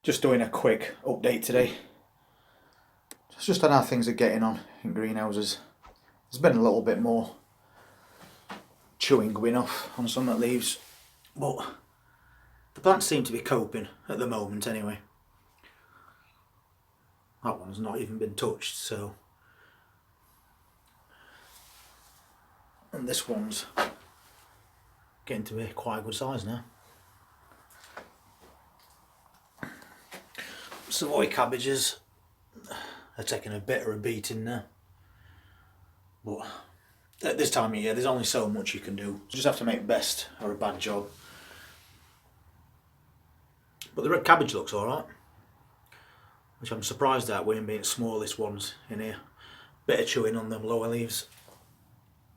Just doing a quick update today. It's just on how things are getting on in greenhouses. There's been a little bit more chewing going off on some of the leaves, but the plants seem to be coping at the moment anyway. That one's not even been touched, so. And this one's getting to be quite a good size now. Savoy cabbages are taking a bit of a beating now, but at this time of year there's only so much you can do. You just have to make best or a bad job. But the red cabbage looks alright, which I'm surprised at with them being smallest ones in here. Bit of chewing on them lower leaves,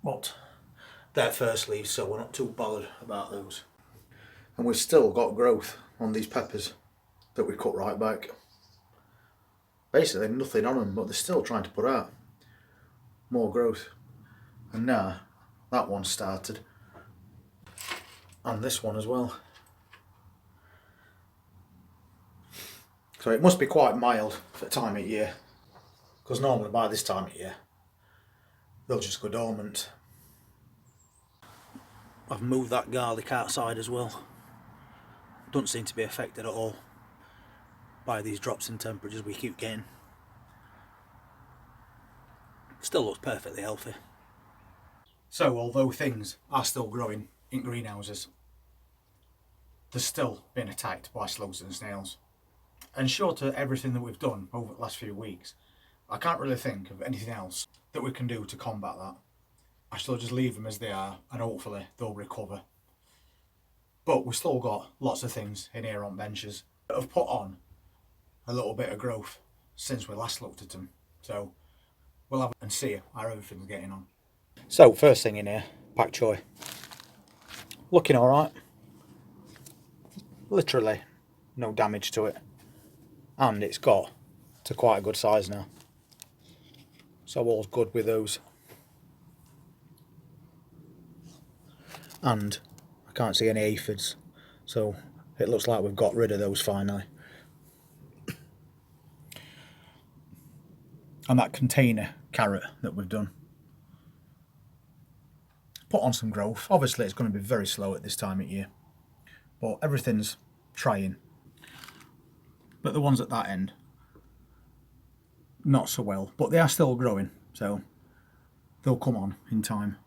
but they're first leaves, so we're not too bothered about those. And we've still got growth on these peppers that we cut right back. Basically nothing on them, but they're still trying to put out more growth. And now that one started, and this one as well. So it must be quite mild for the time of year, because normally by this time of year they'll just go dormant. I've moved that garlic outside as well. Don't seem to be affected at all by these drops in temperatures we keep getting. Still looks perfectly healthy. So although things are still growing in greenhouses, they're still being attacked by slugs and snails. And short of everything that we've done over the last few weeks, I can't really think of anything else that we can do to combat that. I shall just leave them as they are, and hopefully they'll recover. But we've still got lots of things in here on benches that have put on a little bit of growth since we last looked at them. So we'll have and see how everything's getting on. So first thing in here, pak choy. Looking alright. Literally no damage to it. And it's got to quite a good size now. So all's good with those. And I can't see any aphids, so it looks like we've got rid of those finally. And that container carrot that we've done, put on some growth. Obviously it's going to be very slow at this time of year, but everything's trying. But the ones at that end, not so well, but they are still growing, so they'll come on in time.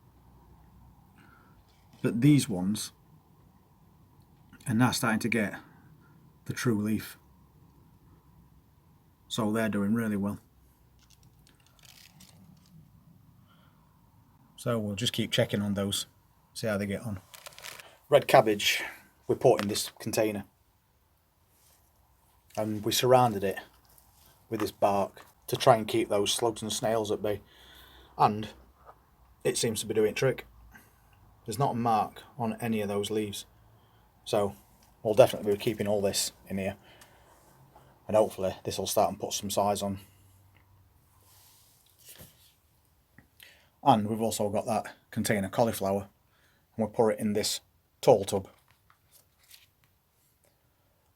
But these ones are now starting to get the true leaf, so they're doing really well. So we'll just keep checking on those, see how they get on. Red cabbage we put in this container, and we surrounded it with this bark to try and keep those slugs and snails at bay, and it seems to be doing a trick. There's not a mark on any of those leaves, so we'll definitely be keeping all this in here, and hopefully this will start and put some size on. And we've also got that container cauliflower, and we'll put it in this tall tub.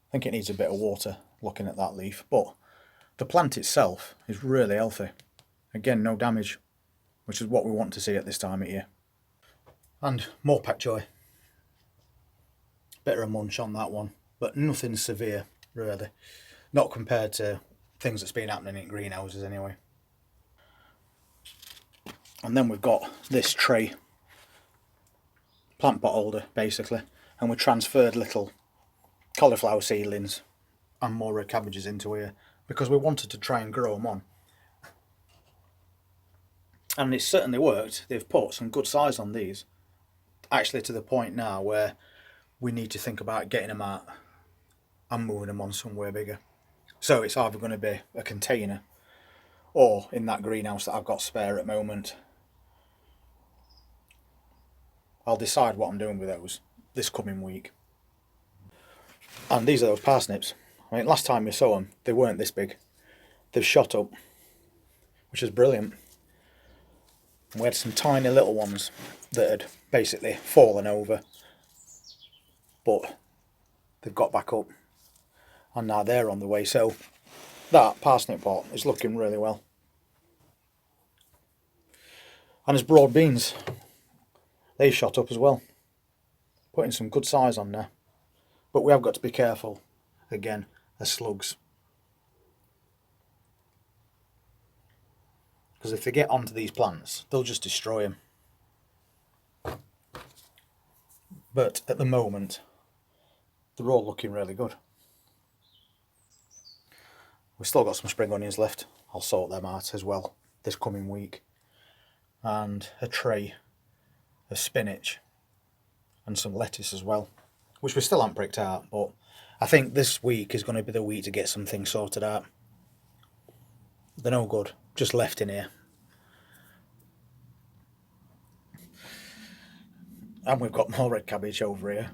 I think it needs a bit of water looking at that leaf, but the plant itself is really healthy. Again, no damage, which is what we want to see at this time of year. And more pak choy. Bit of a munch on that one, but nothing severe really. Not compared to things that's been happening in greenhouses anyway. And then we've got this tray, plant pot holder basically, and we transferred little cauliflower seedlings and more red cabbages into here because we wanted to try and grow them on. And it's certainly worked. They've put some good size on these, actually to the point now where we need to think about getting them out and moving them on somewhere bigger. So it's either going to be a container or in that greenhouse that I've got spare at the moment. I'll decide what I'm doing with those this coming week. And these are those parsnips. I mean, last time we saw them, they weren't this big. They've shot up, which is brilliant. And we had some tiny little ones that had basically fallen over, but they've got back up, And now they're on the way. So that parsnip pot is looking really well. And his broad beans, they shot up as well. Putting some good size on there. But we have got to be careful, again, of slugs. Because if they get onto these plants, they'll just destroy them. But at the moment, they're all looking really good. We've still got some spring onions left. I'll sort them out as well this coming week. And a tray of spinach and some lettuce as well, which we still haven't pricked out, but I think this week is going to be the week to get some things sorted out. They're no good, just left in here. And we've got more red cabbage over here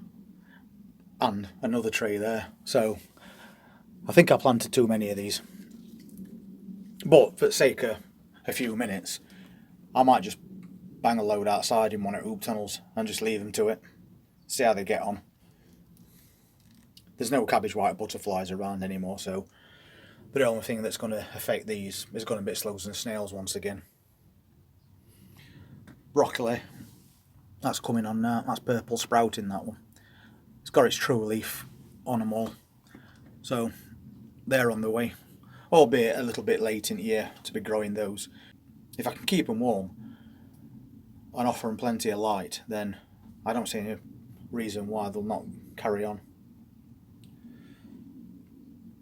and another tray there, so I think I planted too many of these, but for the sake of a few minutes I might just bang a load outside in one of the hoop tunnels and just leave them to it, see how they get on. There's no cabbage white butterflies around anymore, so the only thing that's going to affect these is going to be slugs and snails once again. Broccoli, that's coming on now. That's purple sprouting, that one. It's got its true leaf on them all, so they're on the way, albeit a little bit late in the year to be growing those. If I can keep them warm and offer them plenty of light, then I don't see any reason why they'll not carry on.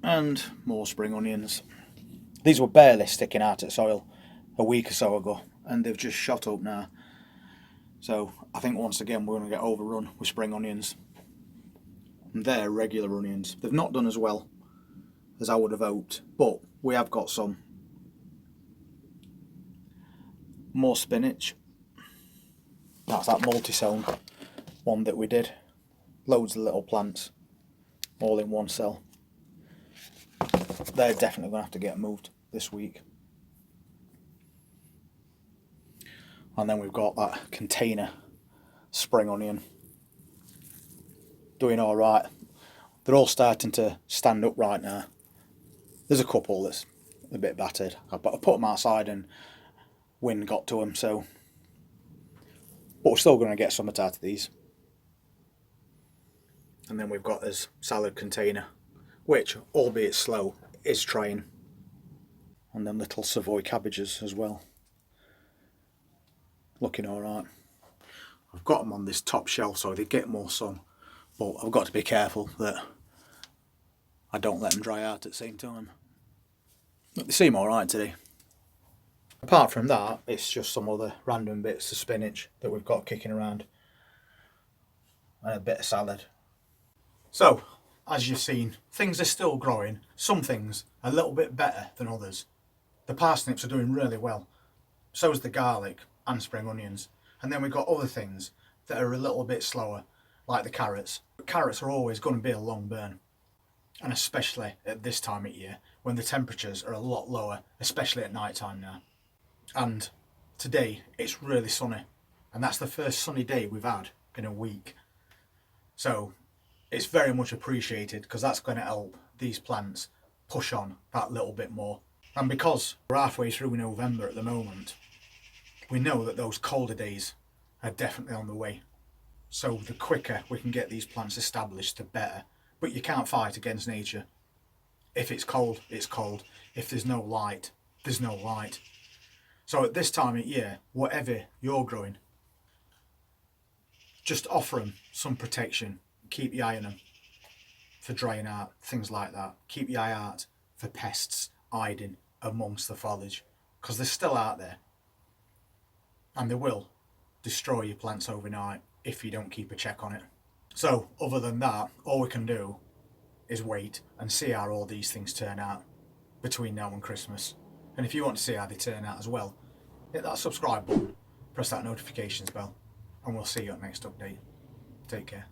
And more spring onions. These were barely sticking out at soil a week or so ago, and they've just shot up now. So I think once again we're going to get overrun with spring onions. And they're regular onions. They've not done as well as I would have hoped, but we have got some. More spinach. That's that multi-sown one that we did. Loads of little plants, all in one cell. They're definitely going to have to get moved this week. And then we've got that container spring onion. Doing alright. They're all starting to stand up right now. There's a couple that's a bit battered. I put them outside and wind got to them, so. But we're still going to get some out of these. And then we've got this salad container, which, albeit slow, is trying. And then little Savoy cabbages as well. Looking alright. I've got them on this top shelf so they get more sun, but I've got to be careful that I don't let them dry out at the same time. But they seem alright today. Apart from that, it's just some other random bits of spinach that we've got kicking around. And a bit of salad. So, as you've seen, things are still growing. Some things a little bit better than others. The parsnips are doing really well. So is the garlic and spring onions. And then we've got other things that are a little bit slower, like the carrots. But carrots are always going to be a long burn. And especially at this time of year, when the temperatures are a lot lower, especially at night time now. And today it's really sunny, and that's the first sunny day we've had in a week. So it's very much appreciated, because that's going to help these plants push on that little bit more. And because we're halfway through November at the moment, we know that those colder days are definitely on the way. So the quicker we can get these plants established, the better. But you can't fight against nature. If it's cold, it's cold. If there's no light, there's no light. So at this time of year, whatever you're growing, just offer them some protection. Keep your eye on them for drying out, things like that. Keep your eye out for pests hiding amongst the foliage, because they're still out there. And they will destroy your plants overnight if you don't keep a check on it. So other than that, all we can do is wait and see how all these things turn out between now and Christmas. And if you want to see how they turn out as well, hit that subscribe button, press that notifications bell, and we'll see you at the next update. Take care.